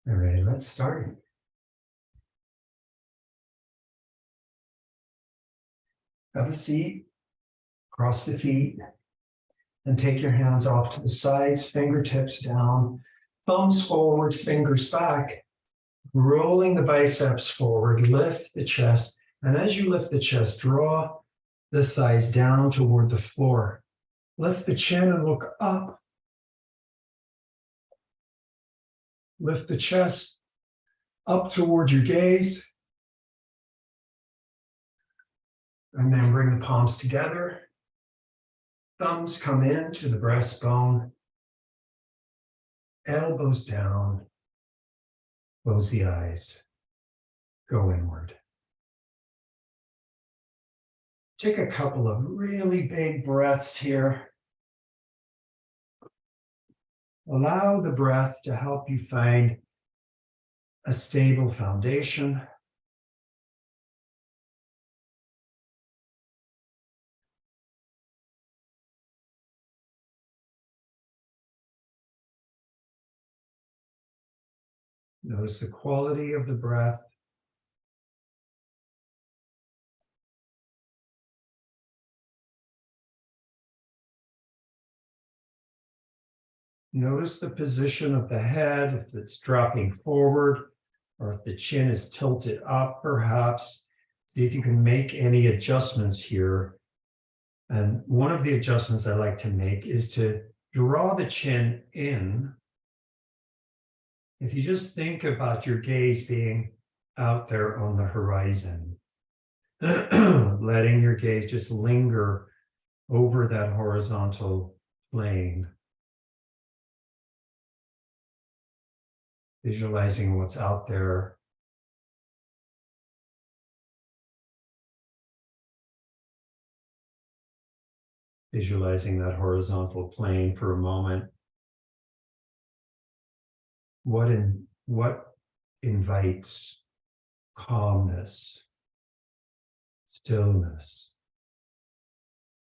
All right, let's start. Have a seat, cross the feet, and take your hands off to the sides, fingertips down, thumbs forward, fingers back, rolling the biceps forward, lift the chest. And as you lift the chest, draw the thighs down toward the floor. Lift the chin and look up. Lift the chest up toward your gaze. And then bring the palms together. Thumbs come into the breastbone. Elbows down. Close the eyes. Go inward. Take a couple of really big breaths here. Allow the breath to help you find a stable foundation. Notice the quality of the breath. Notice the position of the head, if it's dropping forward or if the chin is tilted up, perhaps. See if you can make any adjustments here. And one of the adjustments I like to make is to draw the chin in. If you just think about your gaze being out there on the horizon, letting your gaze just linger over that horizontal plane. Visualizing what's out there. Visualizing that horizontal plane for a moment. What invites calmness, stillness?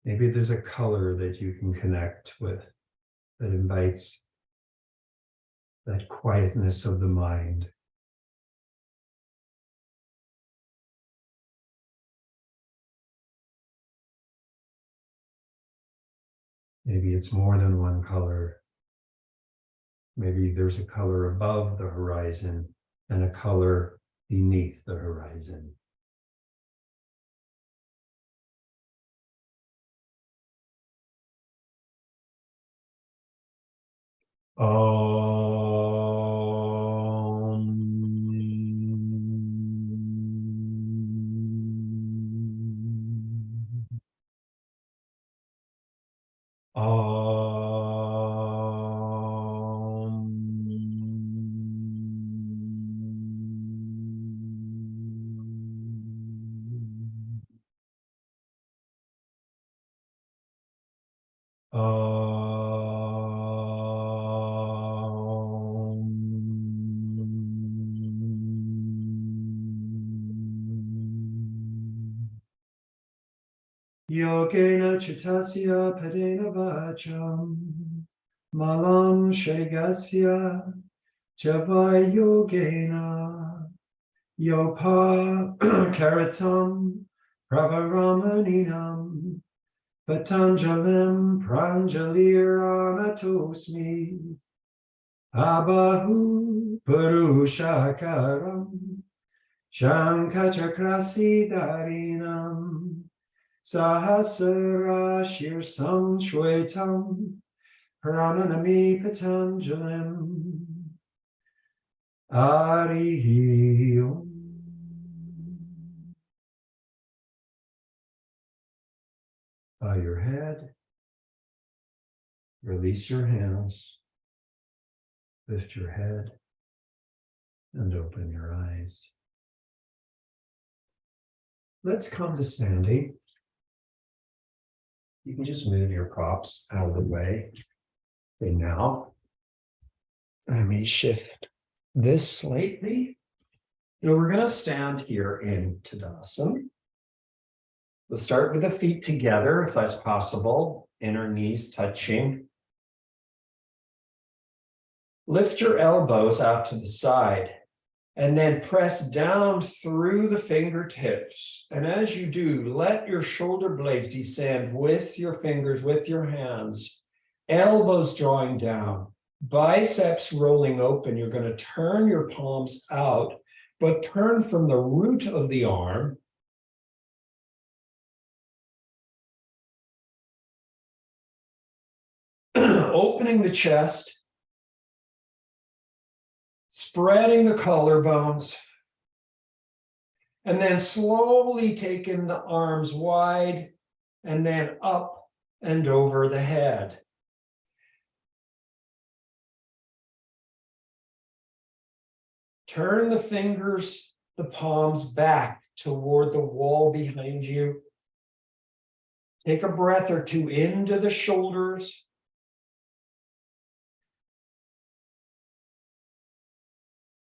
Maybe there's a color that you can connect with that invites that quietness of the mind. Maybe it's more than one color. Maybe there's a color above the horizon and a color beneath the horizon. Yogena chittasya padena vacham malam shegasya javai yogena yopa karatam pravaramanina patanjalim pranjaliranatosmi abahu purushakaram shankachakrasi darinam Sahasrashir Samshwetam Prananami Patanjalim Arihi Om. Bow your head, release your hands, lift your head, and open your eyes. Let's come to standing. You can just move your props out of the way. Okay, now, let me shift this slightly. So we're going to stand here in Tadasana. Let's start with the feet together, if that's possible. Inner knees touching. Lift your elbows out to the side and then press down through the fingertips. And as you do, let your shoulder blades descend with your fingers, with your hands, elbows drawing down, biceps rolling open. You're going to turn your palms out, but turn from the root of the arm. Opening the chest, spreading the collarbones, and then slowly taking the arms wide and then up and over the head. Turn the fingers, the palms back toward the wall behind you. Take a breath or two into the shoulders.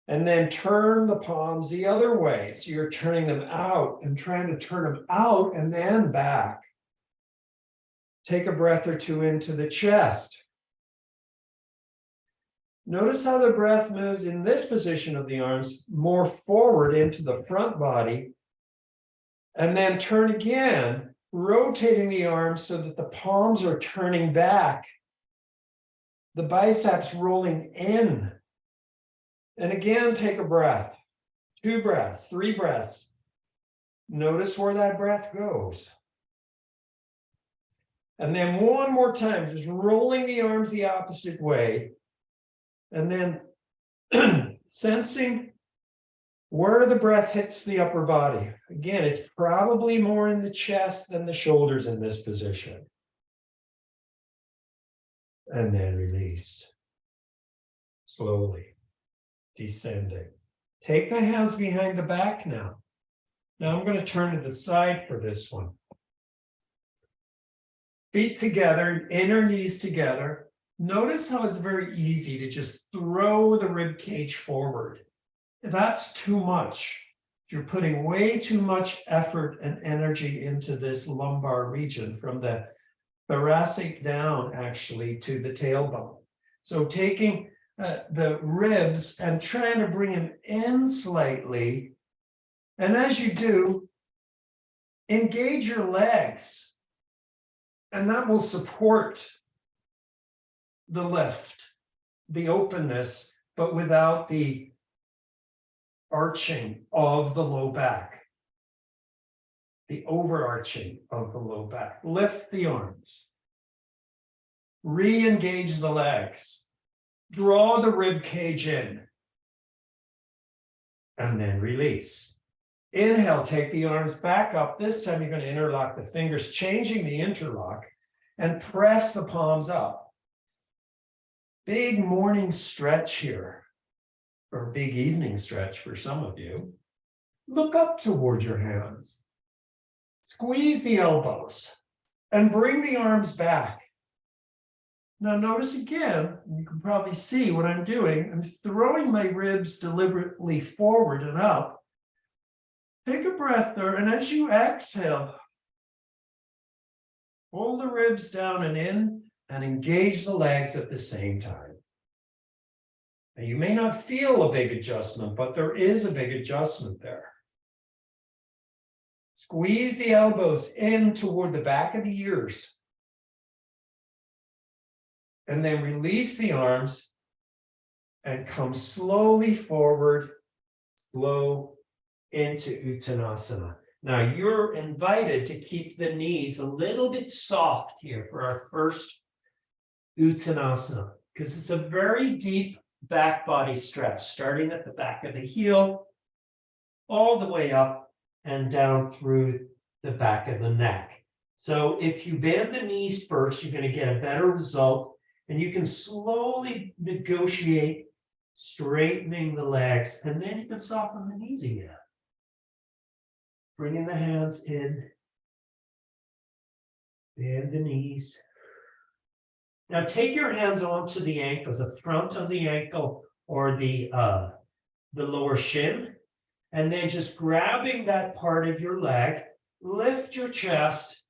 And then turn the palms the other way. So you're turning them out and trying to turn them out and then back. Take a breath or two into the chest. Notice how the breath moves in this position of the arms more forward into the front body. And then turn again, rotating the arms so that the palms are turning back. The biceps rolling in. And again, take a breath, 2 breaths, 3 breaths. Notice where that breath goes. And then one more time, just rolling the arms the opposite way. And then sensing where the breath hits the upper body. Again, it's probably more in the chest than the shoulders in this position. And then release. Slowly. Descending. Take the hands behind the back now. Now I'm going to turn to the side for this one. Feet together, inner knees together. Notice how it's very easy to just throw the rib cage forward. That's too much. You're putting way too much effort and energy into this lumbar region from the thoracic down actually to the tailbone. So taking the ribs and trying to bring them in slightly. And as you do, engage your legs. And that will support the lift, the openness, but without the arching of the low back, the overarching of the low back. Lift the arms. Re-engage the legs. Draw the rib cage in. And then release. Inhale, take the arms back up. This time you're going to interlock the fingers, changing the interlock, and press the palms up. Big morning stretch here, or big evening stretch for some of you. Look up toward your hands. Squeeze the elbows and bring the arms back. Now notice again, you can probably see what I'm doing. I'm throwing my ribs deliberately forward and up. Take a breath there, and as you exhale, pull the ribs down and in and engage the legs at the same time. Now you may not feel a big adjustment, but there is a big adjustment there. Squeeze the elbows in toward the back of the ears. And then release the arms and come slowly forward, slow into Uttanasana. Now you're invited to keep the knees a little bit soft here for our first Uttanasana, because it's a very deep back body stretch, starting at the back of the heel, all the way up and down through the back of the neck. So if you bend the knees first, you're going to get a better result. And you can slowly negotiate straightening the legs, and then you can soften the knees again. Bringing the hands in, bend the knees. Now take your hands onto the ankles, the front of the ankle or the lower shin, and then just grabbing that part of your leg, lift your chest.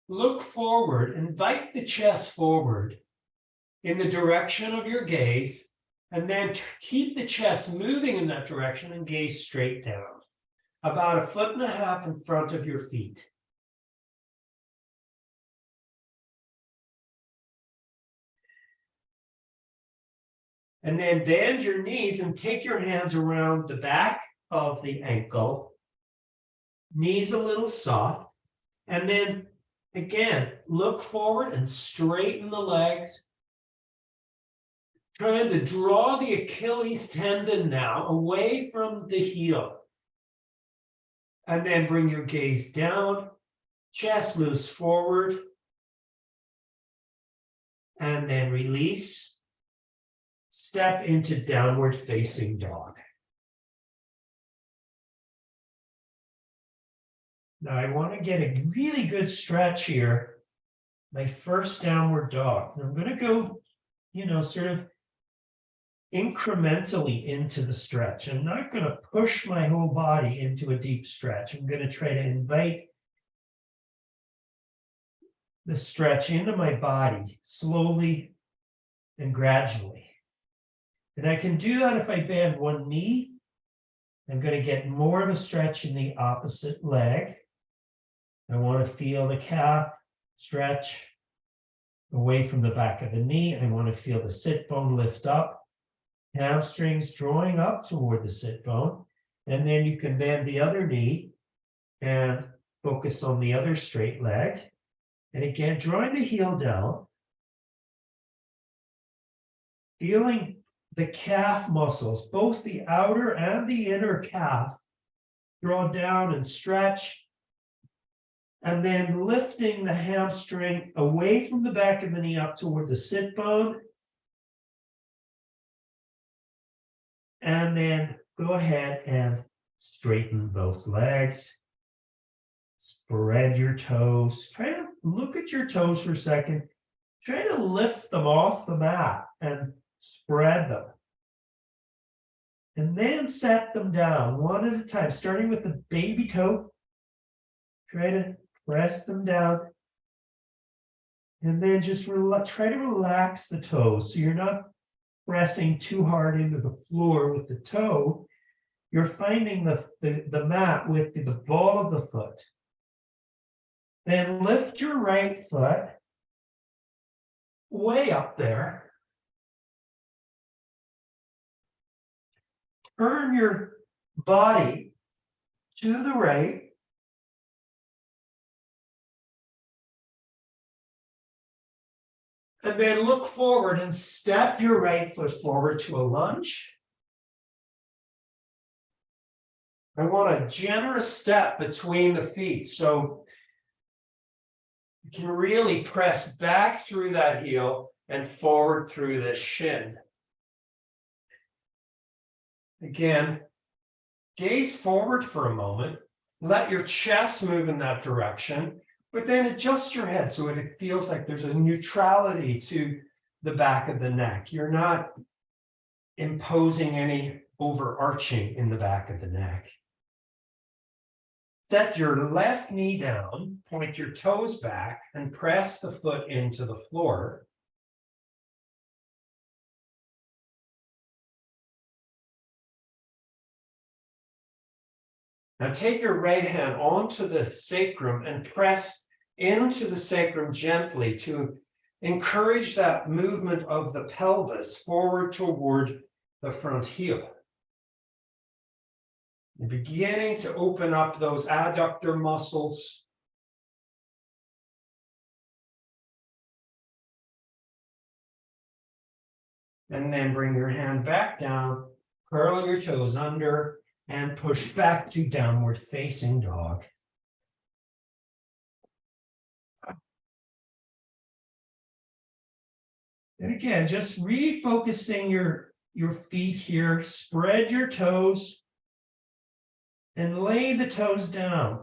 Look forward, invite the chest forward, in the direction of your gaze, and then keep the chest moving in that direction and gaze straight down, about 1.5 feet in front of your feet. And then bend your knees and take your hands around the back of the ankle, knees a little soft, and then again, look forward and straighten the legs. Trying to draw the Achilles tendon now away from the heel. And then bring your gaze down, chest moves forward, and then release. Step into downward facing dog. Now I want to get a really good stretch here. My first downward dog. And I'm going to go, sort of incrementally into the stretch. I'm not going to push my whole body into a deep stretch. I'm going to try to invite the stretch into my body slowly and gradually. And I can do that if I bend one knee. I'm going to get more of a stretch in the opposite leg. I want to feel the calf stretch away from the back of the knee. I want to feel the sit bone lift up. Hamstrings drawing up toward the sit bone, and then you can bend the other knee and focus on the other straight leg. And again, drawing the heel down, feeling the calf muscles, both the outer and the inner calf, draw down and stretch, and then lifting the hamstring away from the back of the knee up toward the sit bone. And then go ahead and straighten both legs. Spread your toes. Try to look at your toes for a second. Try to lift them off the mat and spread them. And then set them down one at a time, starting with the baby toe. Try to press them down. And then just try to relax the toes so you're not pressing too hard into the floor with the toe. You're finding the mat with the ball of the foot. Then lift your right foot way up there. Turn your body to the right. And then look forward and step your right foot forward to a lunge. I want a generous step between the feet, so you can really press back through that heel and forward through the shin. Again, gaze forward for a moment. Let your chest move in that direction, but then adjust your head so it feels like there's a neutrality to the back of the neck. You're not imposing any overarching in the back of the neck. Set your left knee down, point your toes back, and press the foot into the floor. Now take your right hand onto the sacrum and press into the sacrum gently to encourage that movement of the pelvis forward toward the front heel. You're beginning to open up those adductor muscles. And then bring your hand back down, curl your toes under, and push back to downward facing dog. And again, just refocusing your feet here, spread your toes and lay the toes down.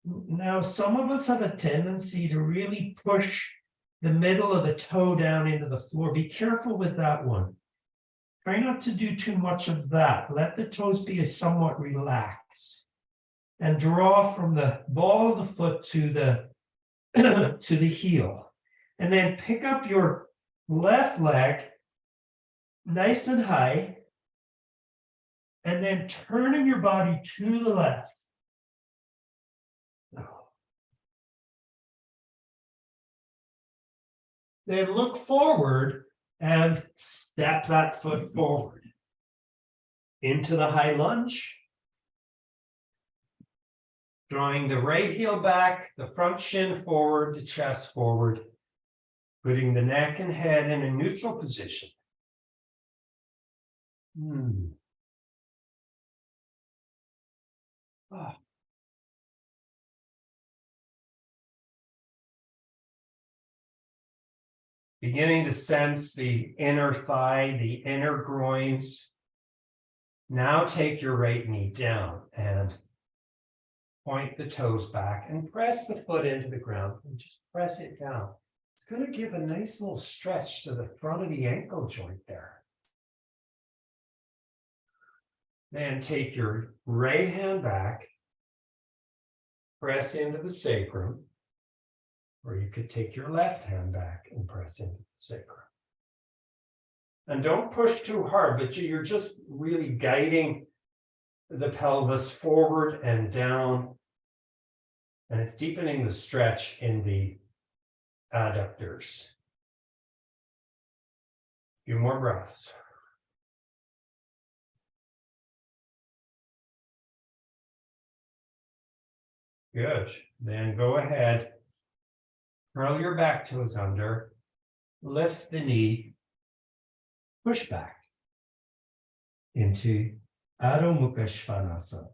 Now, some of us have a tendency to really push the middle of the toe down into the floor. Be careful with that one. Try not to do too much of that. Let the toes be somewhat relaxed and draw from the ball of the foot to the, to the heel. And then pick up your left leg nice and high. And then turning your body to the left. Then look forward and step that foot forward into the high lunge. Drawing the right heel back, the front shin forward, the chest forward, putting the neck and head in a neutral position. Beginning to sense the inner thigh, the inner groins. Now take your right knee down and point the toes back and press the foot into the ground and just press it down. It's going to give a nice little stretch to the front of the ankle joint there. Then take your right hand back, press into the sacrum, or you could take your left hand back and press into the sacrum. And don't push too hard, but you're just really guiding the pelvis forward and down. And it's deepening the stretch in the adductors. A few more breaths. Good. Then go ahead. Curl your back toes under. Lift the knee. Push back into Adho Mukha Svanasana.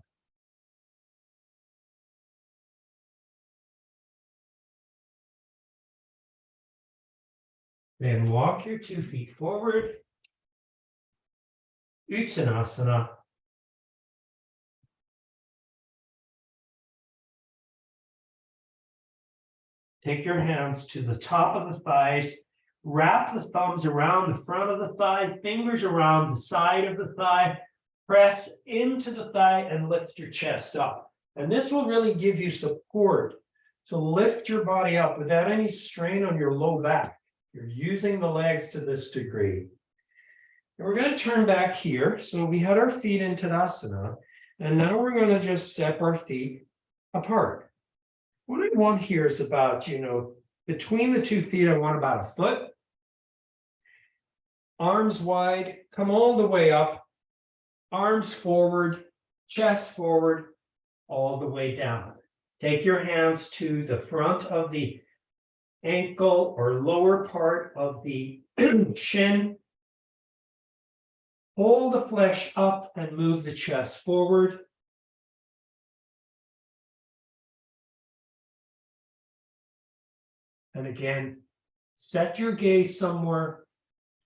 Then walk your 2 feet forward. Uttanasana. Take your hands to the top of the thighs. Wrap the thumbs around the front of the thigh, fingers around the side of the thigh. Press into the thigh and lift your chest up. And this will really give you support to lift your body up without any strain on your low back. You're using the legs to this degree. And we're going to turn back here. So we had our feet in Tadasana, and now we're going to just step our feet apart. What I want here is about, between the 2 feet, I want about a foot. Arms wide, come all the way up. Arms forward, chest forward, all the way down. Take your hands to the front of the ankle or lower part of the shin. Pull the flesh up and move the chest forward. And again, set your gaze somewhere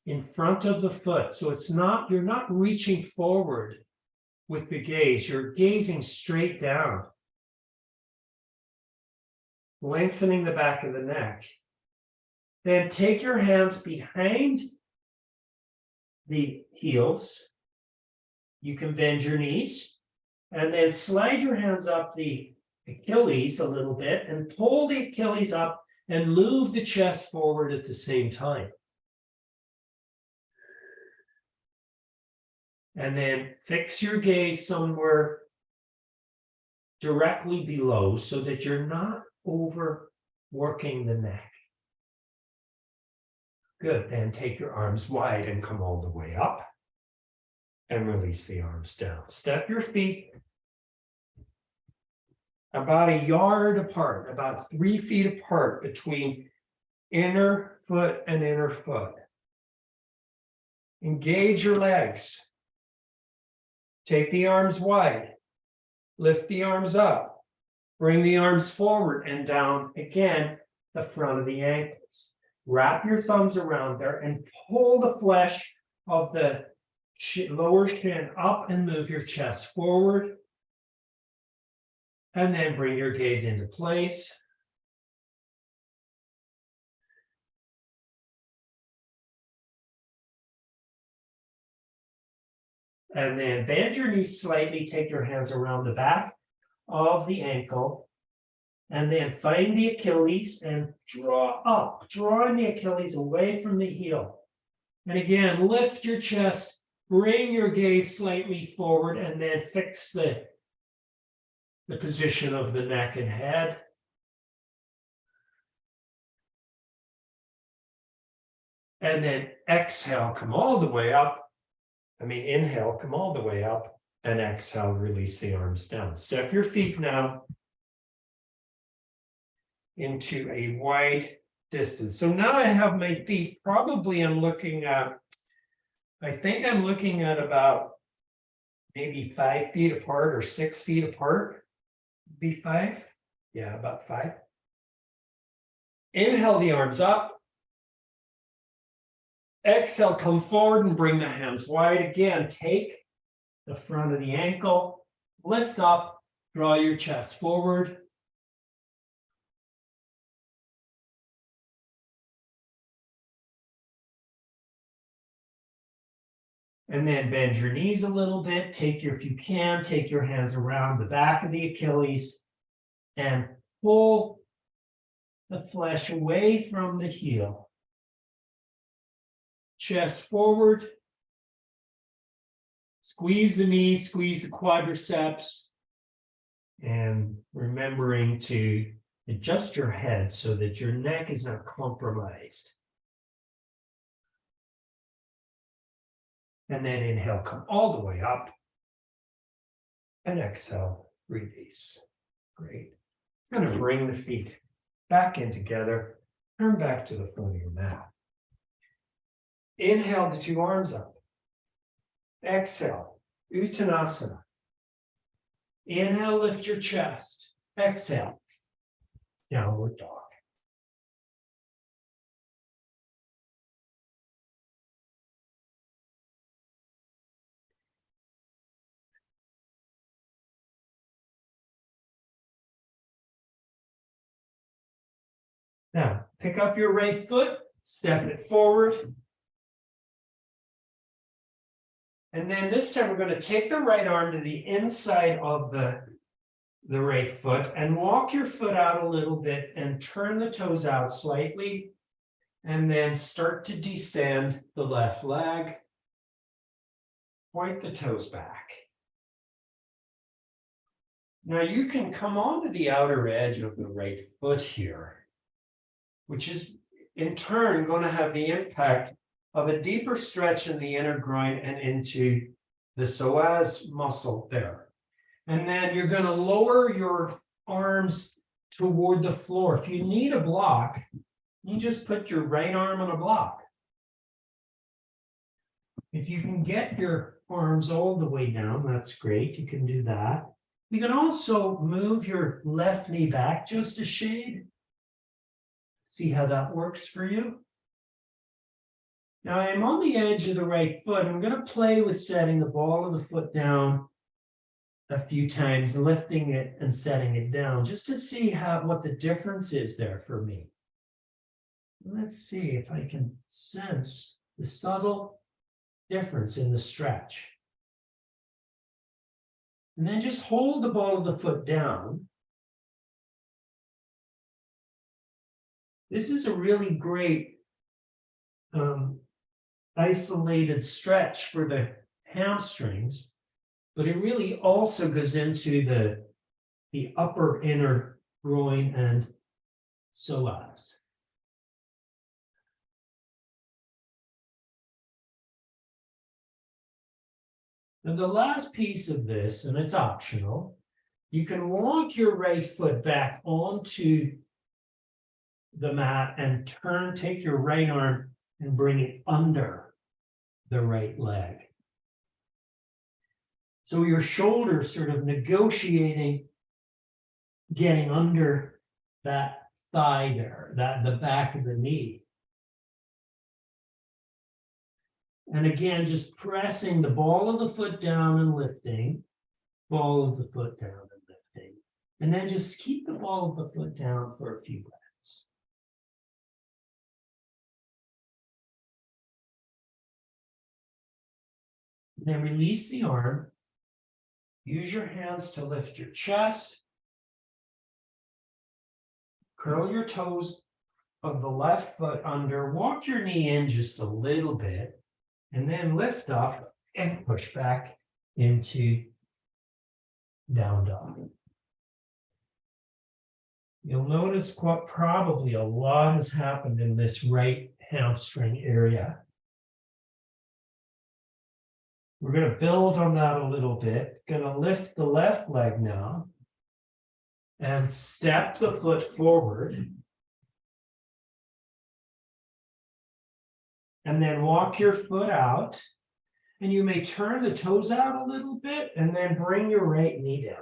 in front of the foot. So you're not reaching forward with the gaze. You're gazing straight down. Lengthening the back of the neck. Then take your hands behind the heels. You can bend your knees. And then slide your hands up the Achilles a little bit and pull the Achilles up and move the chest forward at the same time. And then fix your gaze somewhere directly below so that you're not overworking the neck. Good. Then take your arms wide and come all the way up and release the arms down. Step your feet about a yard apart, about 3 feet apart between inner foot and inner foot. Engage your legs. Take the arms wide. Lift the arms up. Bring the arms forward and down again, the front of the ankles. Wrap your thumbs around there and pull the flesh of the lower shin up and move your chest forward. And then bring your gaze into place. And then bend your knees slightly, take your hands around the back of the ankle. And then find the Achilles and draw up, drawing the Achilles away from the heel. And again, lift your chest, bring your gaze slightly forward, and then fix the position of the neck and head. And then exhale, come all the way up. Inhale, come all the way up, and exhale, release the arms down. Step your feet now into a wide distance. So now I have my feet, probably I'm looking at, I think I'm looking at about maybe 5 feet apart or 6 feet apart. Be 5? Yeah, about 5. Inhale the arms up. Exhale, come forward and bring the hands wide. Again, take the front of the ankle, lift up, draw your chest forward. And then bend your knees a little bit. If you can, take your hands around the back of the Achilles and pull the flesh away from the heel. Chest forward. Squeeze the knees, squeeze the quadriceps. And remembering to adjust your head so that your neck is not compromised. And then inhale, come all the way up. And exhale, release. Great. I'm going to bring the feet back in together. Turn back to the front of your mat. Inhale the 2 arms up. Exhale, Uttanasana. Inhale, lift your chest. Exhale, downward dog. Now, pick up your right foot, step it forward. And then this time we're going to take the right arm to the inside of the right foot and walk your foot out a little bit and turn the toes out slightly. And then start to descend the left leg. Point the toes back. Now you can come onto the outer edge of the right foot here, which is in turn going to have the impact of a deeper stretch in the inner groin and into the psoas muscle there. And then you're going to lower your arms toward the floor. If you need a block, you just put your right arm on a block. If you can get your arms all the way down, that's great. You can do that. You can also move your left knee back just a shade. See how that works for you? Now I'm on the edge of the right foot. I'm going to play with setting the ball of the foot down a few times, lifting it and setting it down, just to see what the difference is there for me. Let's see if I can sense the subtle difference in the stretch. And then just hold the ball of the foot down. This is a really great isolated stretch for the hamstrings, but it really also goes into the upper inner groin and psoas. And the last piece of this, and it's optional, you can walk your right foot back onto the mat and take your right arm and bring it under the right leg. So your shoulders sort of negotiating, getting under that thigh there, the back of the knee. And again, just pressing the ball of the foot down and lifting, ball of the foot down and lifting. And then just keep the ball of the foot down for a few breaths. Then release the arm. Use your hands to lift your chest. Curl your toes of the left foot under, walk your knee in just a little bit, and then lift up and push back into down dog. You'll notice probably a lot has happened in this right hamstring area. We're going to build on that a little bit. Going to lift the left leg now and step the foot forward. And then walk your foot out. And you may turn the toes out a little bit and then bring your right knee down.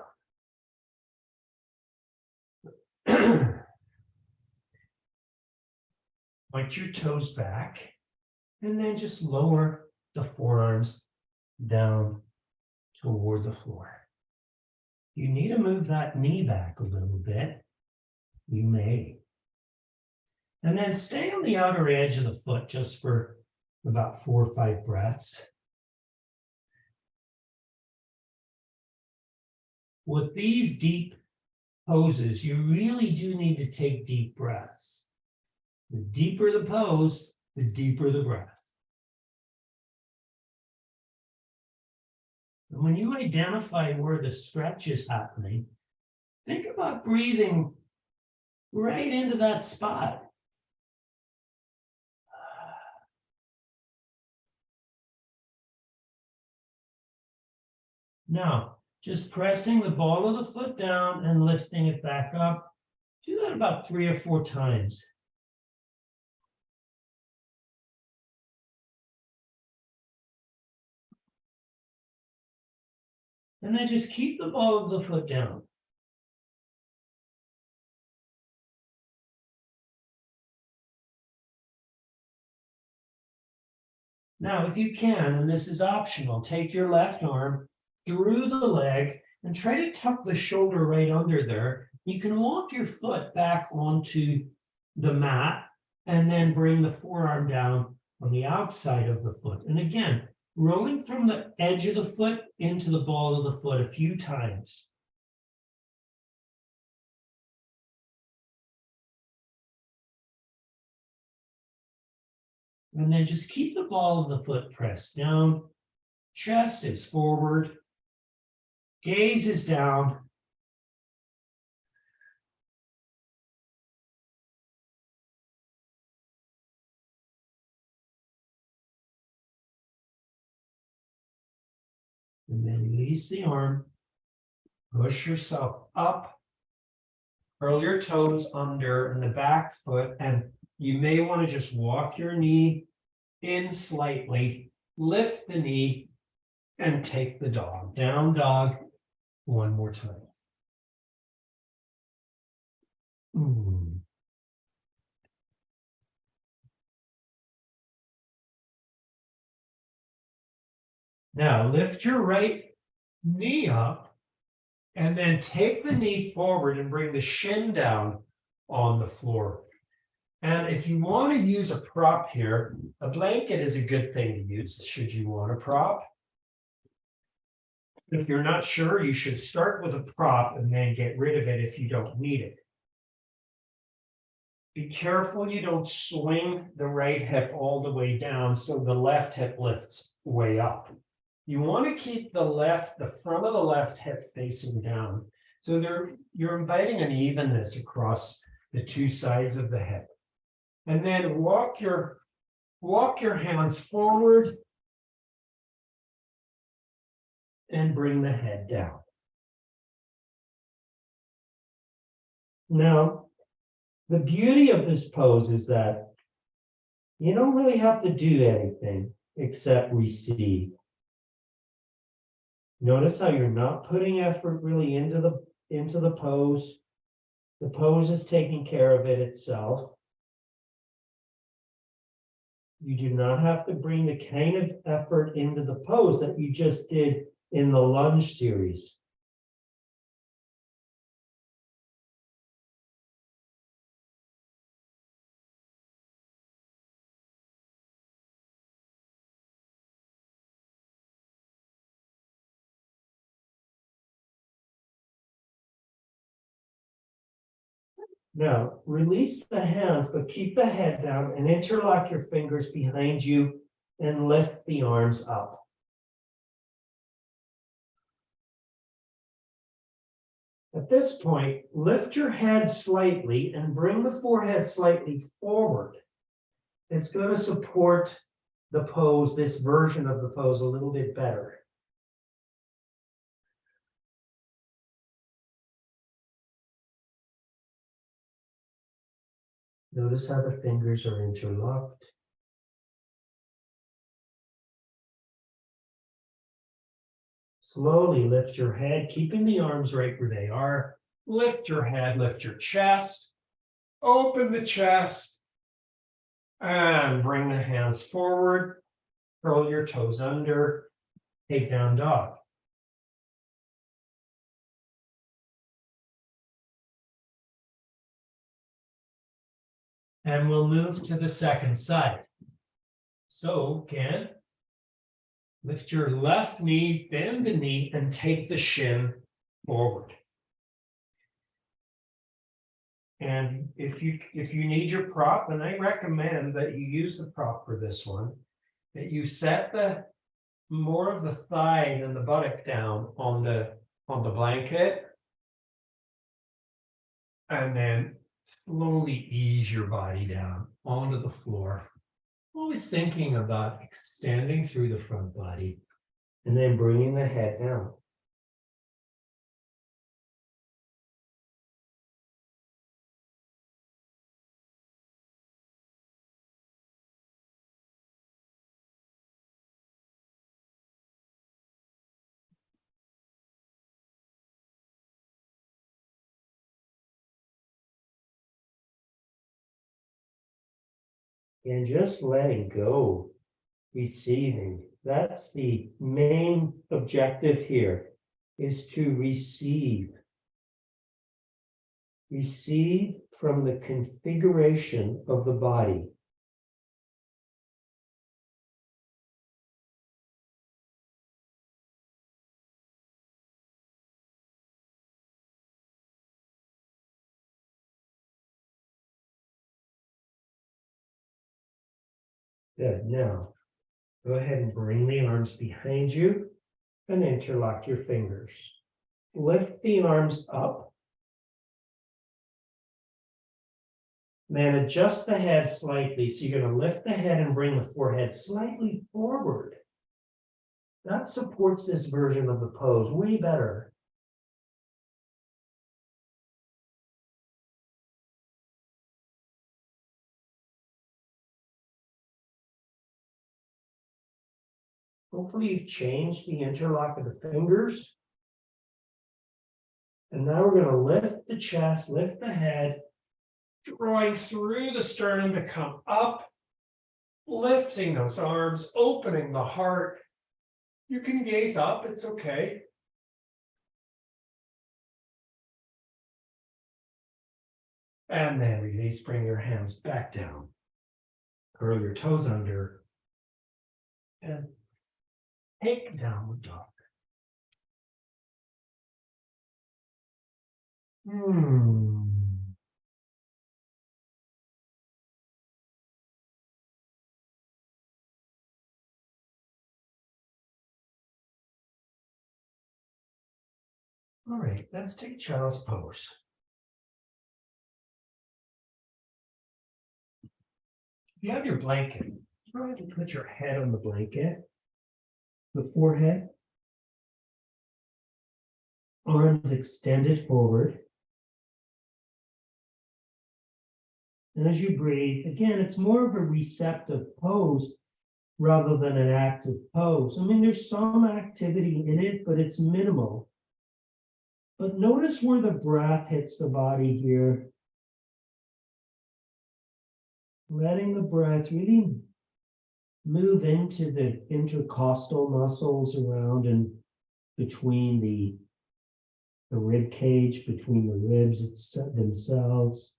Point your toes back and then just lower the forearms down toward the floor. You need to move that knee back a little bit. You may. And then stay on the outer edge of the foot just for about 4 or 5 breaths. With these deep poses, you really do need to take deep breaths. The deeper the pose, the deeper the breath. And when you identify where the stretch is happening, think about breathing right into that spot. Now, just pressing the ball of the foot down and lifting it back up. Do that about 3 or 4 times. And then just keep the ball of the foot down. Now, if you can, and this is optional, take your left arm through the leg and try to tuck the shoulder right under there. You can walk your foot back onto the mat and then bring the forearm down on the outside of the foot. And again, rolling from the edge of the foot into the ball of the foot a few times. And then just keep the ball of the foot pressed down. Chest is forward. Gaze is down. And then release the arm. Push yourself up. Curl your toes under and the back foot. And you may want to just walk your knee in slightly. Lift the knee and take the dog. Down dog. One more time. Now lift your right knee up and then take the knee forward and bring the shin down on the floor. And if you want to use a prop here, a blanket is a good thing to use should you want a prop. If you're not sure, you should start with a prop and then get rid of it if you don't need it. Be careful you don't swing the right hip all the way down so the left hip lifts way up. You want to keep the front of the left hip facing down. So you're inviting an evenness across the 2 sides of the hip. And then walk your hands forward and bring the head down. Now, the beauty of this pose is that you don't really have to do anything except receive. Notice how you're not putting effort really into the pose. The pose is taking care of it itself. You do not have to bring the kind of effort into the pose that you just did in the lunge series. Now, release the hands, but keep the head down and interlock your fingers behind you and lift the arms up. At this point, lift your head slightly and bring the forehead slightly forward. It's going to support the pose, this version of the pose, a little bit better. Notice how the fingers are interlocked. Slowly lift your head, keeping the arms right where they are. Lift your head, lift your chest. Open the chest. And bring the hands forward. Curl your toes under. Take down dog. And we'll move to the second side. So again, lift your left knee, bend the knee, and take the shin forward. And if you need your prop, and I recommend that you use the prop for this one, that you set the more of the thigh and the buttock down on the blanket, and then slowly ease your body down onto the floor. Always thinking about extending through the front body and then bringing the head down. And just letting go, receiving. That's the main objective here, is to receive. Receive from the configuration of the body. Good. Now, go ahead and bring the arms behind you and interlock your fingers. Lift the arms up. Then adjust the head slightly. So you're going to lift the head and bring the forehead slightly forward. That supports this version of the pose way better. Hopefully you've changed the interlock of the fingers. And now we're going to lift the chest, lift the head, drawing through the sternum to come up, lifting those arms, opening the heart. You can gaze up, it's okay. And then release, bring your hands back down. Curl your toes under. And take downward dog. All right, let's take child's pose. If you have your blanket, try to put your head on the blanket, the forehead, arms extended forward. And as you breathe, again, it's more of a receptive pose rather than an active pose. I mean, there's some activity in it, but it's minimal. But notice where the breath hits the body here. Letting the breath really move into the intercostal muscles around and between the rib cage, between the ribs themselves.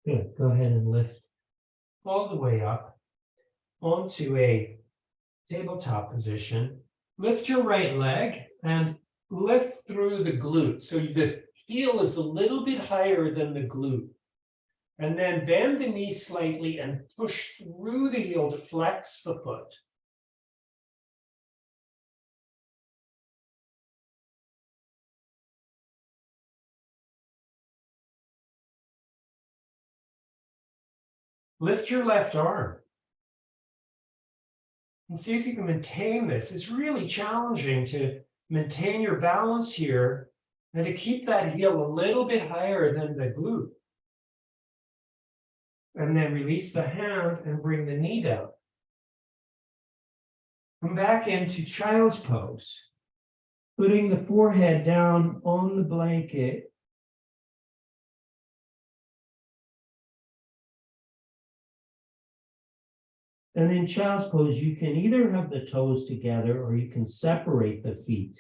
Good. Go ahead and lift all the way up onto a tabletop position. Lift your right leg and lift through the glute. So the heel is a little bit higher than the glute. And then bend the knee slightly and push through the heel to flex the foot. Lift your left arm. And see if you can maintain this. It's really challenging to maintain your balance here and to keep that heel a little bit higher than the glute. And then release the hand and bring the knee down. Come back into child's pose, putting the forehead down on the blanket. And in child's pose, you can either have the toes together or you can separate the feet.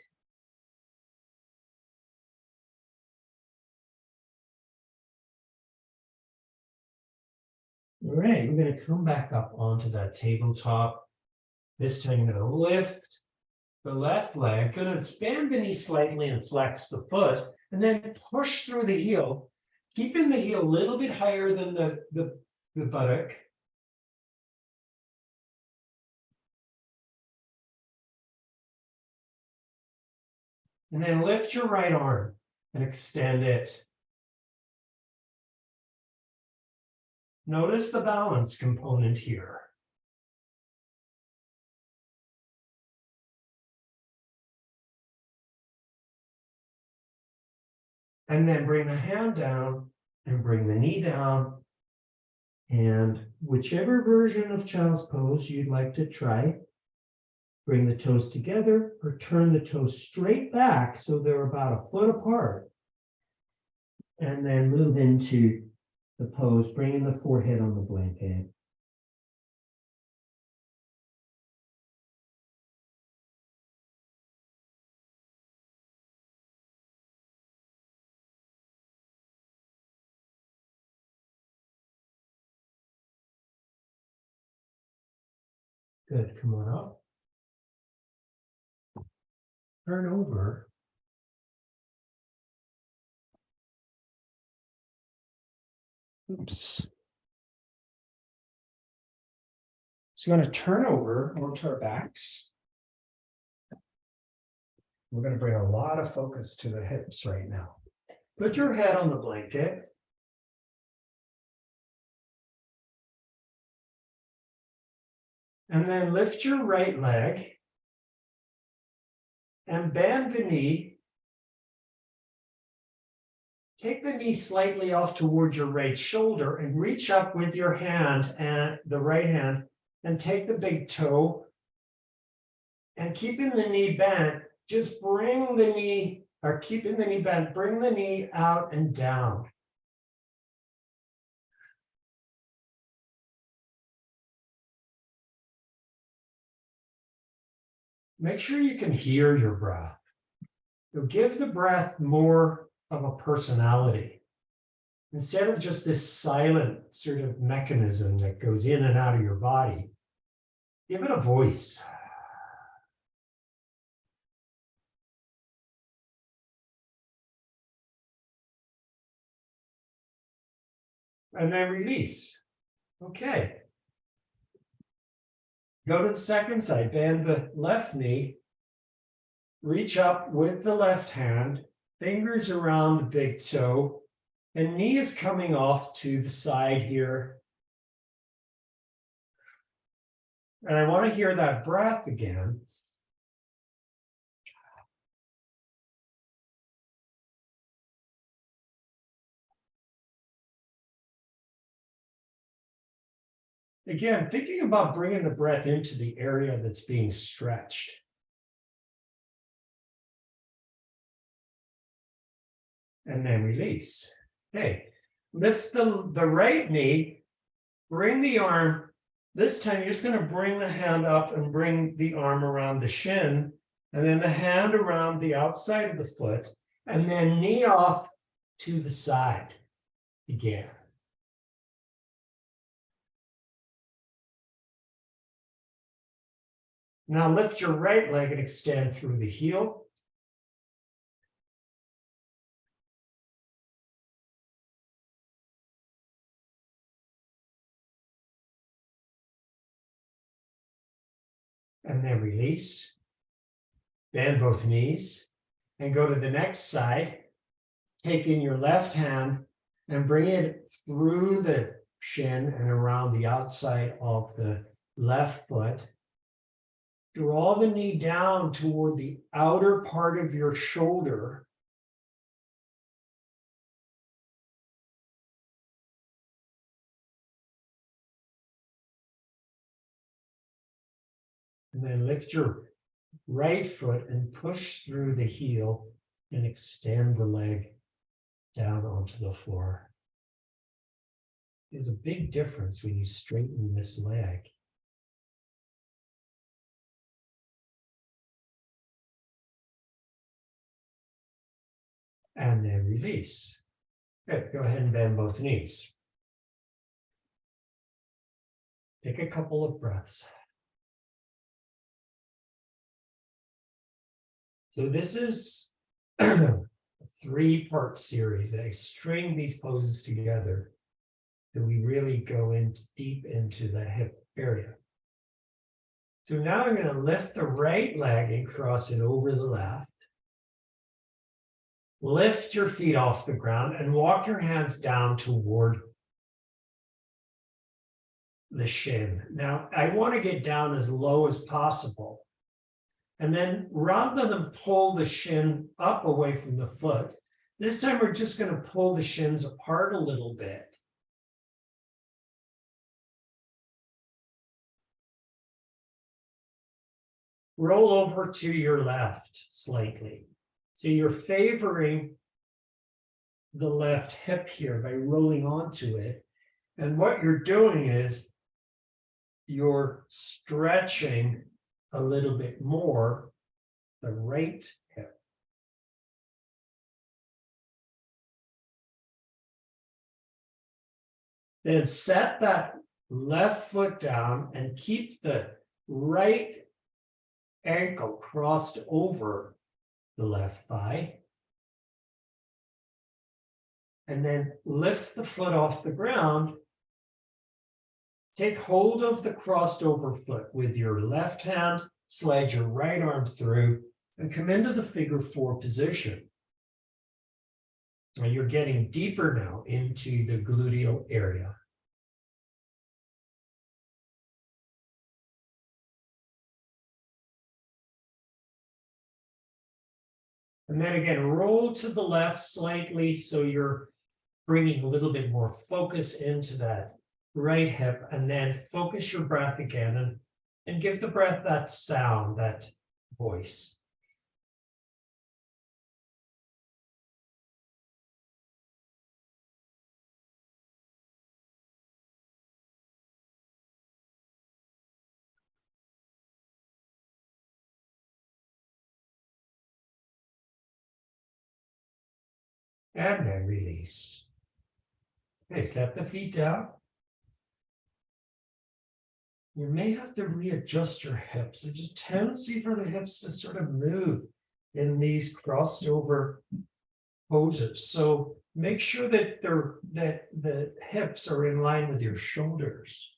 All right, we're going to come back up onto that tabletop. This time you're going to lift the left leg, going to expand the knee slightly and flex the foot, and then push through the heel, keeping the heel a little bit higher than the buttock. And then lift your right arm and extend it. Notice the balance component here. And then bring the hand down and bring the knee down. And whichever version of child's pose you'd like to try, bring the toes together or turn the toes straight back so they're about a foot apart. And then move into the pose, bringing the forehead on the blanket. Good, come on up. Turn over. Oops. So we're going to turn over onto our backs. We're going to bring a lot of focus to the hips right now. Put your head on the blanket. And then lift your right leg and bend the knee. Take the knee slightly off towards your right shoulder and reach up with your hand and the right hand and take the big toe and keeping the knee bent, just bring the knee, or keeping the knee bent, bring the knee out and down. Make sure you can hear your breath. You'll give the breath more of a personality instead of just this silent sort of mechanism that goes in and out of your body. Give it a voice. And then release. Okay. Go to the second side, bend the left knee, reach up with the left hand, fingers around the big toe, and knee is coming off to the side here. And I want to hear that breath again. Again, thinking about bringing the breath into the area that's being stretched. And then release. Okay, lift the right knee, bring the arm. This time you're just going to bring the hand up and bring the arm around the shin, and then the hand around the outside of the foot, and then knee off to the side again. Now lift your right leg and extend through the heel. And then release. Bend both knees and go to the next side. Take in your left hand and bring it through the shin and around the outside of the left foot. Draw the knee down toward the outer part of your shoulder. And then lift your right foot and push through the heel and extend the leg down onto the floor. There's a big difference when you straighten this leg. And then release. Good. Go ahead and bend both knees. Take a couple of breaths. So this is a three-part series. I string these poses together so we really go deep into the hip area. So now I'm going to lift the right leg and cross it over the left. Lift your feet off the ground and walk your hands down toward the shin. Now, I want to get down as low as possible. And then rather than pull the shin up away from the foot, this time we're just going to pull the shins apart a little bit. Roll over to your left slightly. So you're favoring the left hip here by rolling onto it. And what you're doing is you're stretching a little bit more the right hip. Then set that left foot down and keep the right ankle crossed over the left thigh. And then lift the foot off the ground. Take hold of the crossed over foot with your left hand, slide your right arm through, and come into the figure four position. Now you're getting deeper now into the gluteal area. And then again, roll to the left slightly so you're bringing a little bit more focus into that right hip, and then focus your breath again and give the breath that sound, that voice. And then release. Okay, set the feet down. You may have to readjust your hips. There's a tendency for the hips to sort of move in these crossed over poses. So make sure that the hips are in line with your shoulders.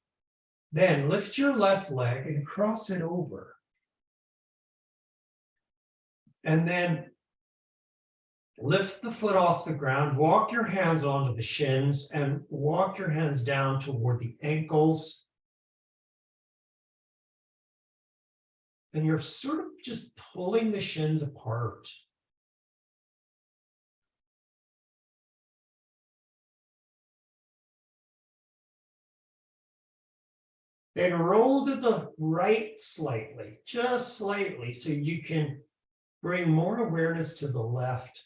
Then lift your left leg and cross it over. And then lift the foot off the ground, walk your hands onto the shins, and walk your hands down toward the ankles. And you're sort of just pulling the shins apart. Then roll to the right slightly, just slightly, so you can bring more awareness to the left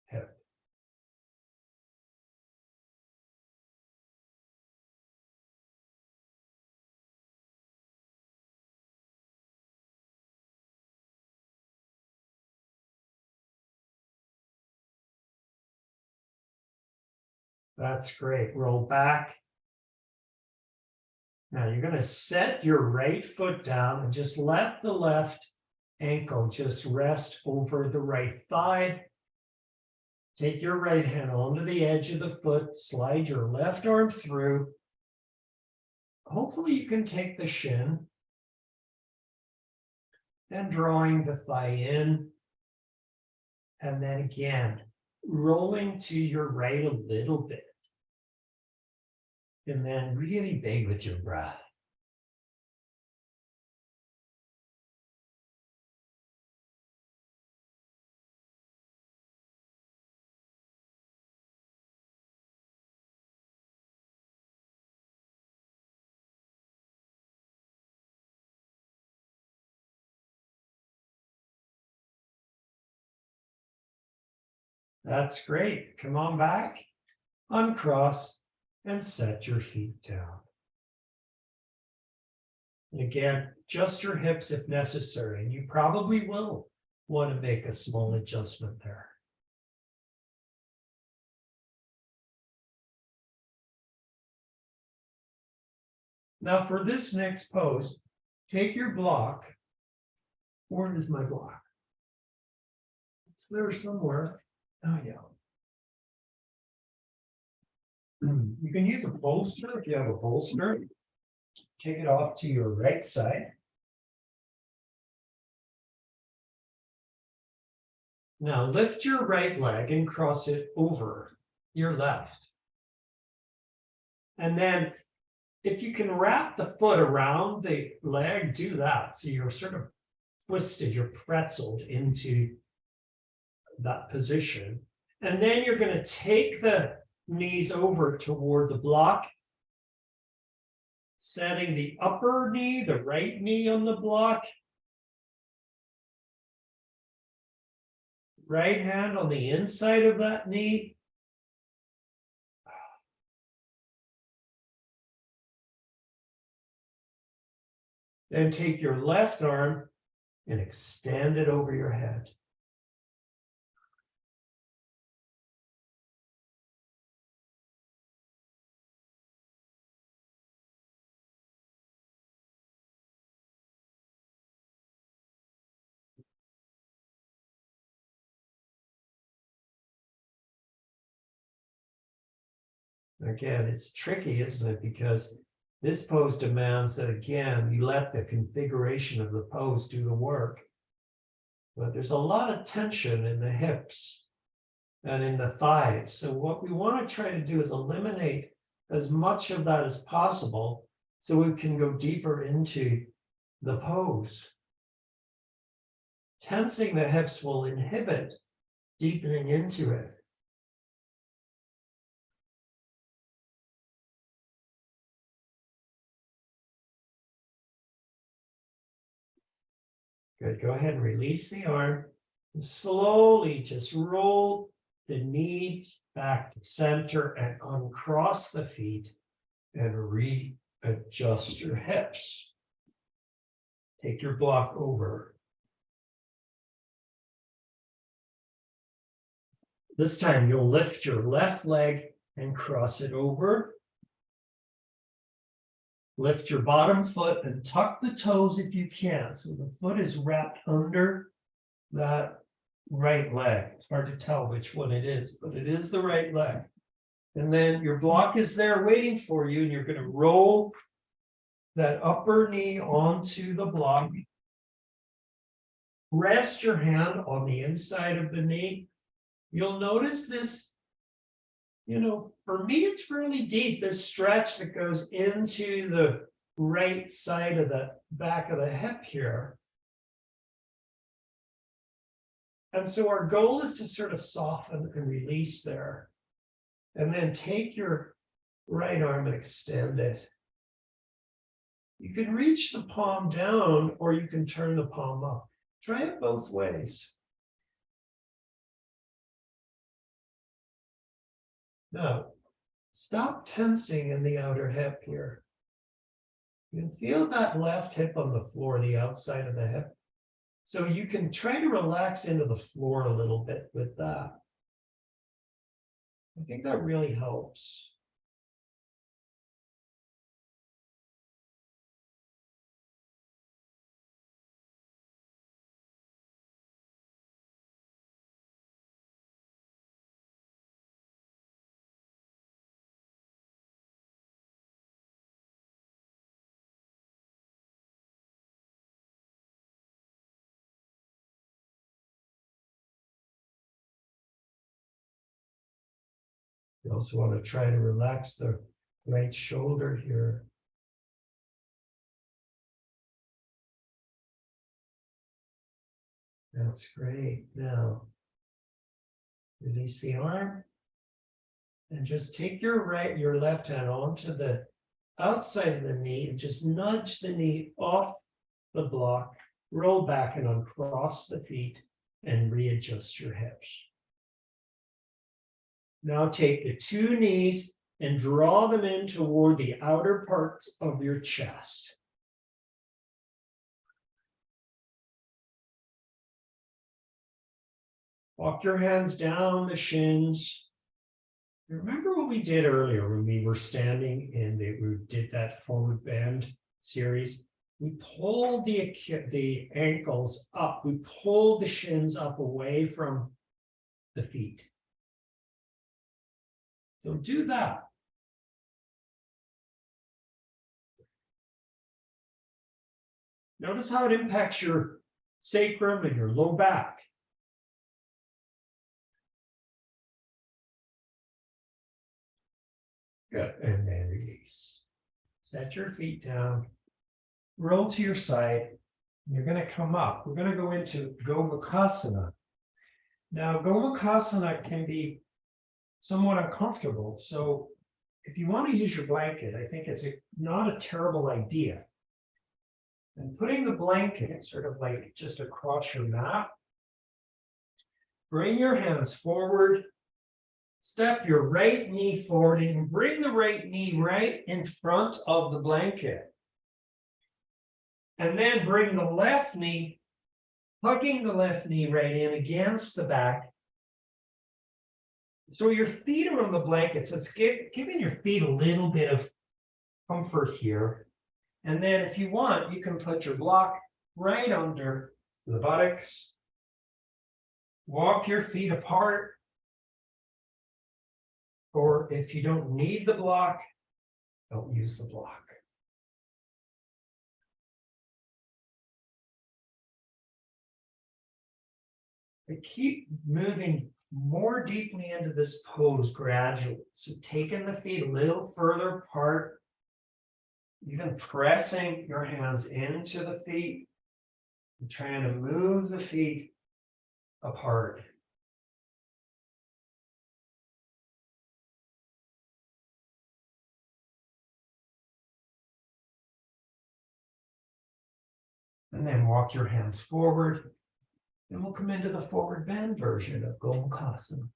hip. That's great. Roll back. Now you're going to set your right foot down and just let the left ankle just rest over the right thigh. Take your right hand onto the edge of the foot, slide your left arm through. Hopefully you can take the shin and drawing the thigh in. And then again, rolling to your right a little bit. And then really big with your breath. That's great. Come on back, uncross, and set your feet down. And again, adjust your hips if necessary, and you probably will want to make a small adjustment there. Now for this next pose, take your block. Where is my block? It's there somewhere. Oh, yeah. You can use a bolster if you have a bolster. Take it off to your right side. Now lift your right leg and cross it over your left. And then if you can wrap the foot around the leg, do that. So you're sort of twisted, you're pretzeled into that position. And then you're going to take the knees over toward the block, setting the upper knee, the right knee on the block, right hand on the inside of that knee. Then take your left arm and extend it over your head. Again, it's tricky, isn't it? Because this pose demands that, again, you let the configuration of the pose do the work. But there's a lot of tension in the hips and in the thighs. So what we want to try to do is eliminate as much of that as possible so we can go deeper into the pose. Tensing the hips will inhibit deepening into it. Good. Go ahead and release the arm and slowly just roll the knees back to center and uncross the feet and readjust your hips. Take your block over. This time you'll lift your left leg and cross it over. Lift your bottom foot and tuck the toes if you can. So the foot is wrapped under that right leg. It's hard to tell which one it is, but it is the right leg. And then your block is there waiting for you, and you're going to roll that upper knee onto the block. Rest your hand on the inside of the knee. You'll notice this. For me, it's fairly deep, this stretch that goes into the right side of the back of the hip here. And so our goal is to sort of soften and release there. And then take your right arm and extend it. You can reach the palm down or you can turn the palm up. Try it both ways. Now, stop tensing in the outer hip here. You can feel that left hip on the floor, the outside of the hip. So you can try to relax into the floor a little bit with that. I think that really helps. You also want to try to relax the right shoulder here. That's great. Now, release the arm. And just take your left hand onto the outside of the knee and just nudge the knee off the block, roll back and uncross the feet and readjust your hips. Now take the two knees and draw them in toward the outer parts of your chest. Walk your hands down the shins. Remember what we did earlier when we were standing and we did that forward bend series? We pulled the ankles up. We pulled the shins up away from the feet. So do that. Notice how it impacts your sacrum and your low back. Good, and then release. Set your feet down, roll to your side. You're going to come up. We're going to go into Gomukhasana. Now, Gomukhasana can be somewhat uncomfortable. So if you want to use your blanket, I think it's not a terrible idea. And putting the blanket sort of like just across your mat, bring your hands forward, step your right knee forward and bring the right knee right in front of the blanket. And then bring the left knee, hugging the left knee right in against the back. So your feet are on the blanket. So it's giving your feet a little bit of comfort here. And then if you want, you can put your block right under the buttocks. Walk your feet apart. Or if you don't need the block, don't use the block. I keep moving more deeply into this pose gradually. So taking the feet a little further apart, even pressing your hands into the feet, and trying to move the feet apart. And then walk your hands forward. And we'll come into the forward bend version of Gomukhasana.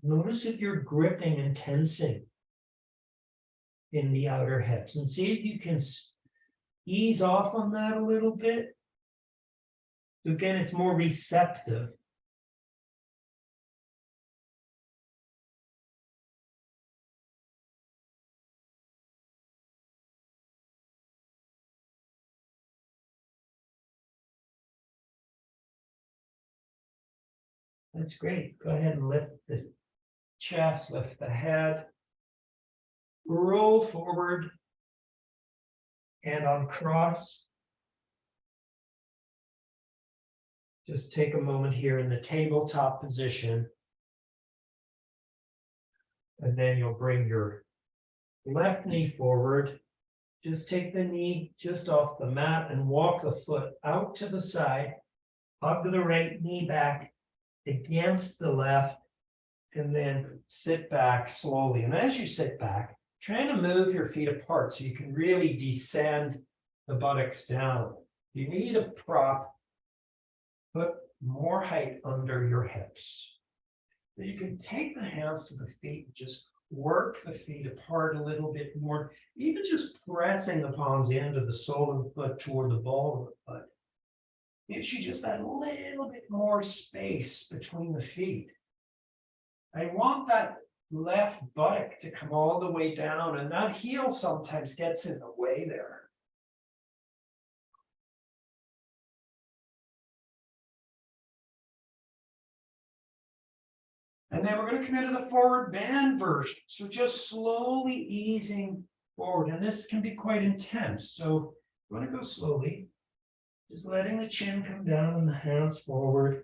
Notice if you're gripping and tensing in the outer hips, and see if you can ease off on that a little bit. So again, it's more receptive. That's great. Go ahead and lift the chest, lift the head, roll forward and uncross. Just take a moment here in the tabletop position. And then you'll bring your left knee forward. Just take the knee just off the mat and walk the foot out to the side. Hug the right knee back against the left, and then sit back slowly. And as you sit back, try to move your feet apart so you can really descend the buttocks down. You need a prop. Put more height under your hips. So you can take the hands to the feet and just work the feet apart a little bit more, even just pressing the palms into the sole of the foot toward the ball of the foot. Gives you just that little bit more space between the feet. I want that left buttock to come all the way down, and that heel sometimes gets in the way there. And then we're going to come into the forward bend version. So just slowly easing forward. And this can be quite intense. So You want to go slowly, just letting the chin come down and the hands forward.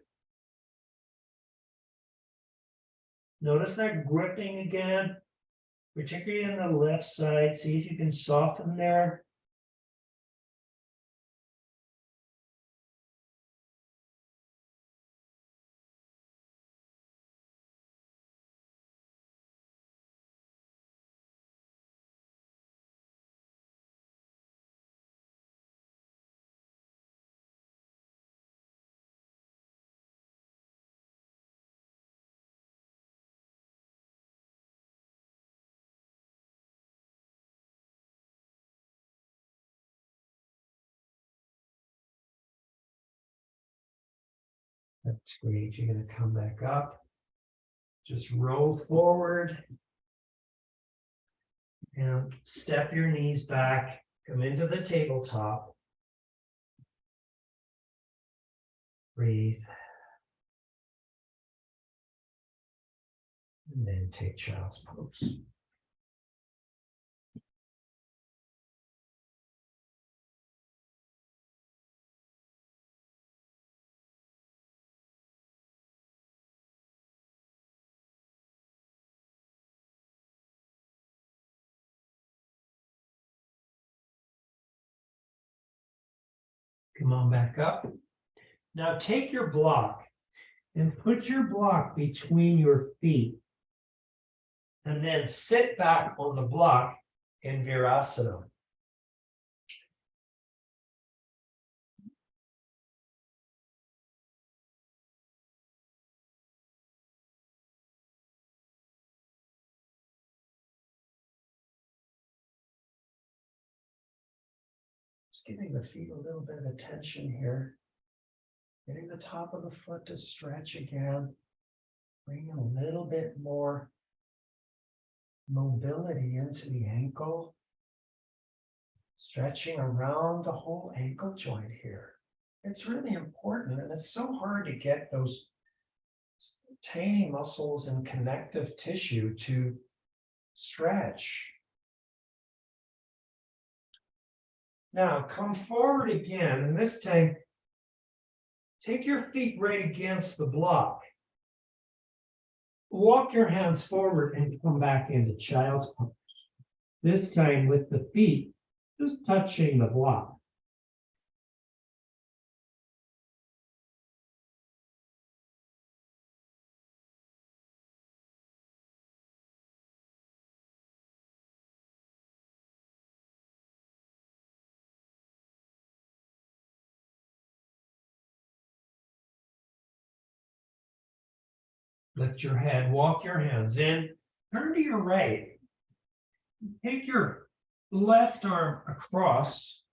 Notice that gripping again, particularly on the left side. See if you can soften there. That's great. You're going to come back up. Just roll forward. And step your knees back. Come into the tabletop. Breathe. And then take child's pose. Come on back up. Now take your block and put your block between your feet. And then sit back on the block in Virasana. Just giving the feet a little bit of attention here. Getting the top of the foot to stretch again. Bring a little bit more mobility into the ankle. Stretching around the whole ankle joint here. It's really important, and it's so hard to get those tiny muscles and connective tissue to stretch. Now come forward again, and this time take your feet right against the block. Walk your hands forward and come back into child's pose. This time with the feet just touching the block. Lift your head, walk your hands in, turn to your right. Take your left arm across,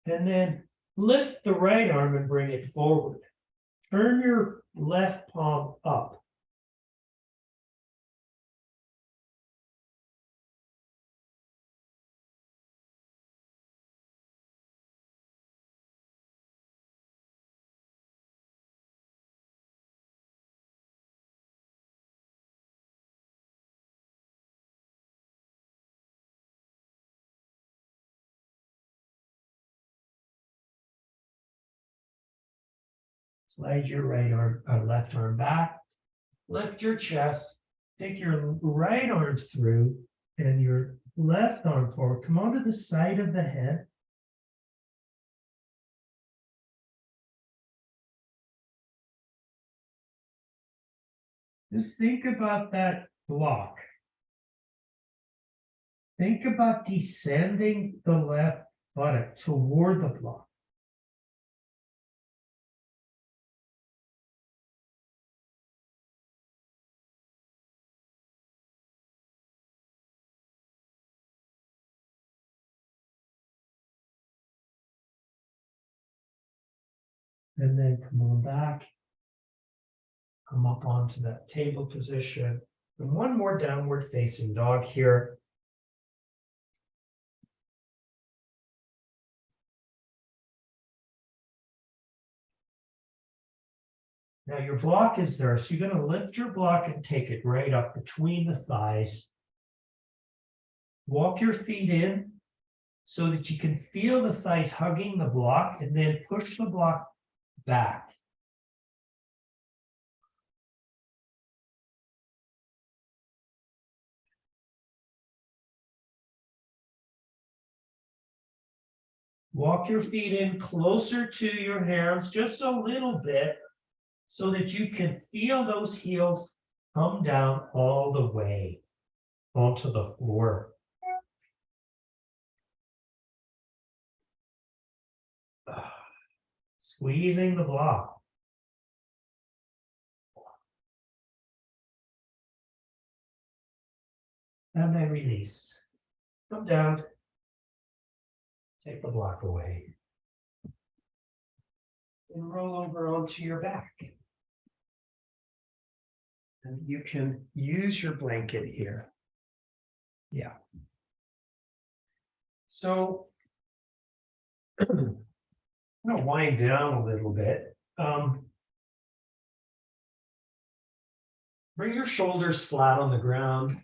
and then lift the right arm and bring it forward. Turn your left palm up. Slide your left arm back. Lift your chest. Take your right arm through and your left arm forward. Come onto the side of the head. Just think about that block. Think about descending the left buttock toward the block. And then come on back. Come up onto that table position. And one more downward facing dog here. Now your block is there, so you're going to lift your block and take it right up between the thighs. Walk your feet in. so that you can feel the thighs hugging the block and then push the block back. Walk your feet in closer to your hands, just a little bit, so that you can feel those heels come down all the way onto the floor. Squeezing the block. And then release. Come down. Take the block away. And roll over onto your back. And you can use your blanket here. Yeah. So I'm going to wind down a little bit. Bring your shoulders flat on the ground.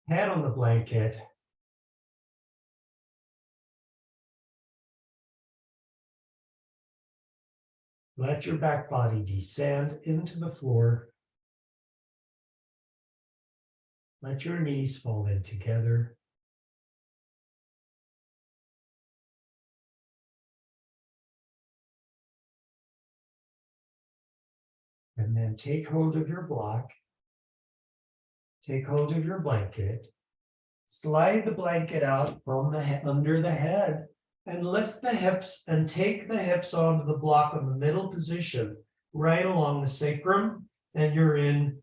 Head on the blanket. Let your back body descend into the floor. Let your knees fall in together. And then take hold of your block. Take hold of your blanket. Slide the blanket out from under the head and lift the hips and take the hips onto the block in the middle position, right along the sacrum. And you're in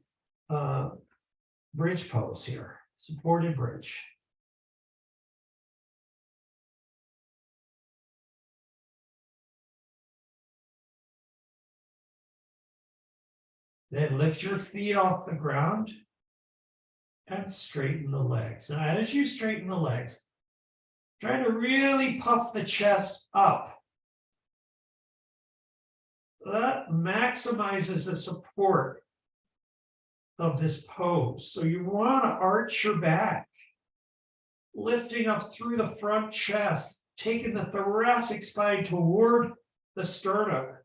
bridge pose here, supported bridge. Then lift your feet off the ground and straighten the legs. Now, as you straighten the legs, try to really puff the chest up. That maximizes the support of this pose. So you want to arch your back, lifting up through the front chest, taking the thoracic spine toward the sternum.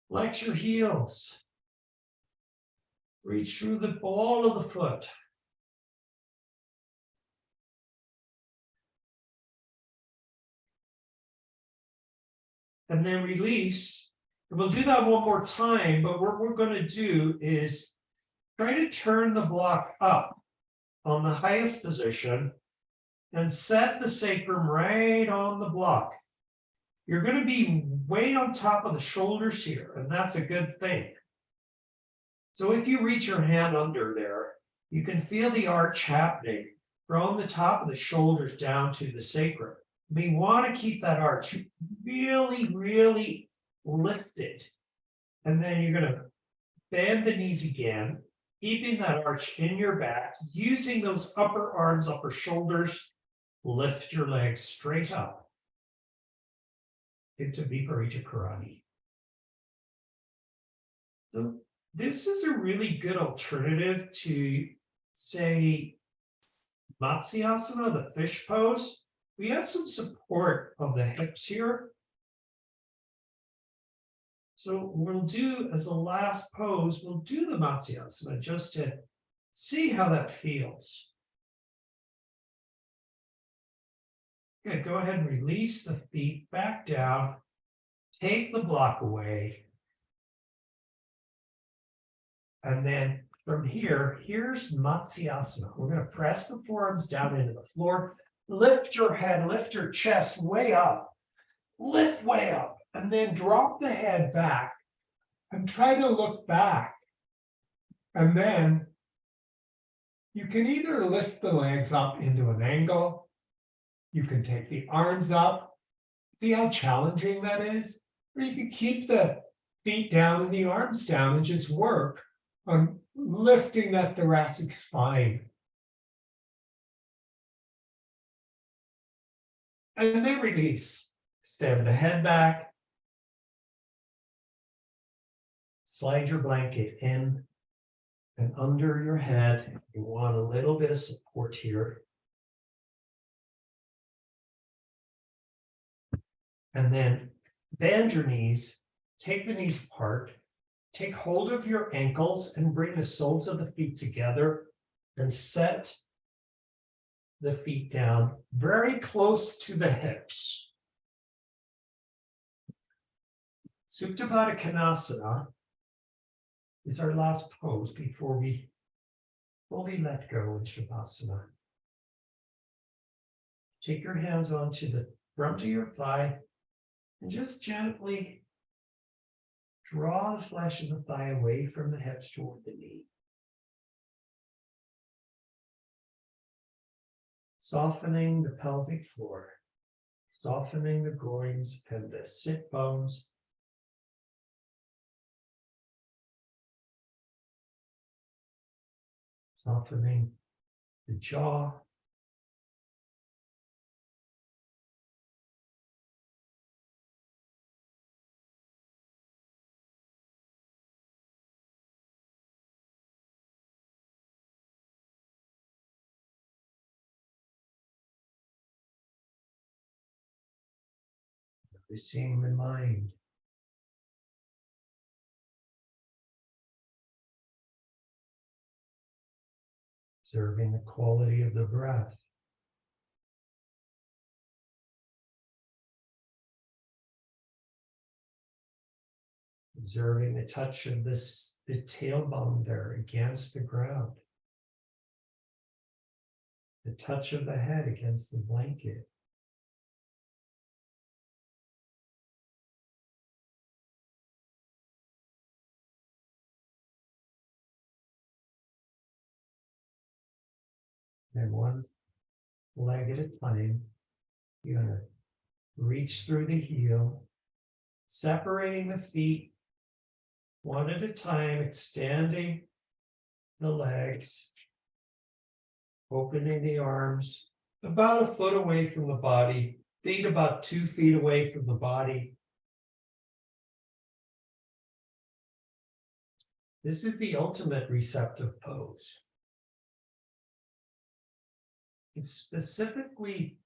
Flex your heels. Reach through the ball of the foot. And then release. And we'll do that one more time, but what we're going to do is try to turn the block up on the highest position and set the sacrum right on the block. You're going to be way on top of the shoulders here, and that's a good thing. So if you reach your hand under there, you can feel the arch happening from the top of the shoulders down to the sacrum. We want to keep that arch really, really lifted. And then you're going to bend the knees again, keeping that arch in your back, using those upper arms, upper shoulders. Lift your legs straight up into Viparita Karate. So this is a really good alternative to, say, Matsyasana, the fish pose. We have some support of the hips here. So we'll do, as a last pose, we'll do the Matsyasana just to see how that feels. Good, go ahead and release the feet back down. Take the block away. And then from here, here's Matsyasana. We're going to press the forearms down into the floor. Lift your head, lift your chest way up. Lift way up. And then drop the head back. And try to look back. And then you can either lift the legs up into an angle. You can take the arms up. See how challenging that is? Or you can keep the feet down and the arms down and just work on lifting that thoracic spine. And then release. Stem the head back. Slide your blanket in. And under your head, you want a little bit of support here. And then bend your knees, take the knees apart, take hold of your ankles and bring the soles of the feet together and set the feet down very close to the hips. Supta Baddha Konasana is our last pose before we fully let go in Shavasana. Take your hands onto the front of your thigh and just gently draw the flesh of the thigh away from the hips toward the knee. Softening the pelvic floor, softening the groins and the sit bones. Softening the jaw. Noticing the mind. Observing the quality of the breath. Observing the touch of the tailbone there against the ground. The touch of the head against the blanket. And one leg at a time, you're going to reach through the heel, separating the feet one at a time, extending the legs, opening the arms about a foot away from the body, feet about 2 feet away from the body. This is the ultimate receptive pose. It's specifically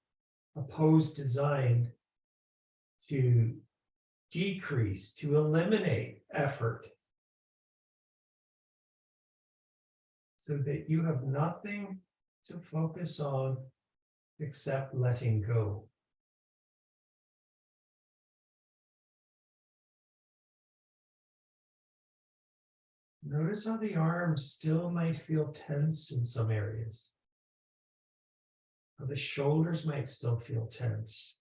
a pose designed to decrease, to eliminate effort, so that you have nothing to focus on except letting go. Notice how the arms still might feel tense in some areas. How the shoulders might still feel tense.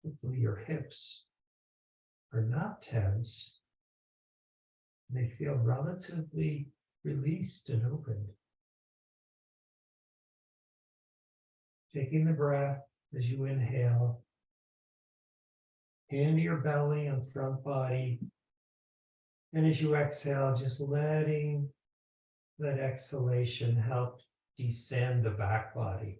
Hopefully your hips are not tense. They feel relatively released and open. Taking the breath as you inhale, hand to your belly and front body. And as you exhale, just letting that exhalation help descend the back body.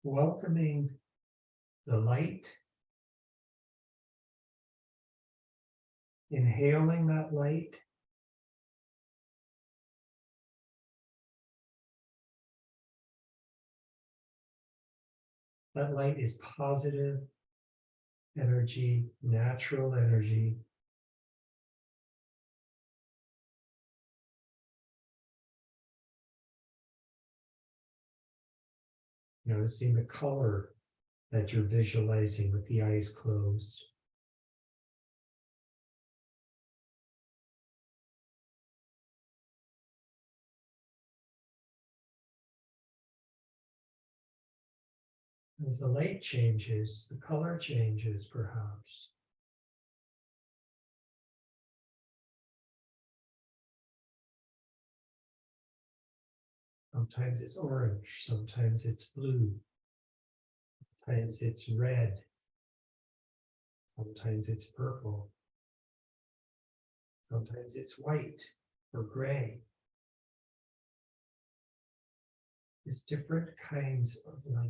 Welcoming the light, inhaling that light, that light is positive energy, natural energy. Noticing the color that you're visualizing with the eyes closed. As the light changes, the color changes perhaps. Sometimes it's orange, sometimes it's blue, sometimes it's red, sometimes it's purple, sometimes it's white or gray. There's different kinds of light.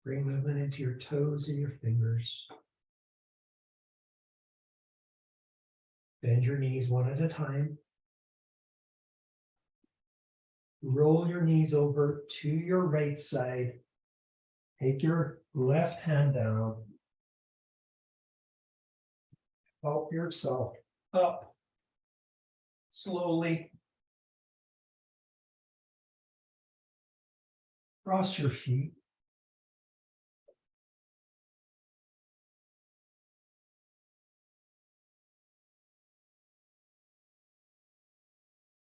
Bring movement into your toes and your fingers. Bend your knees one at a time. Roll your knees over to your right side. Take your left hand down. Help yourself up slowly. Cross your feet.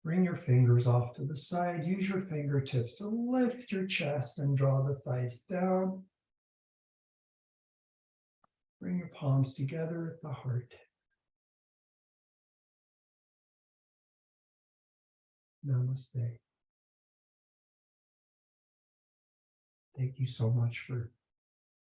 Bring your fingers off to the side. Use your fingertips to lift your chest and draw the thighs down. Bring your palms together at the heart. Namaste. Thank you so much for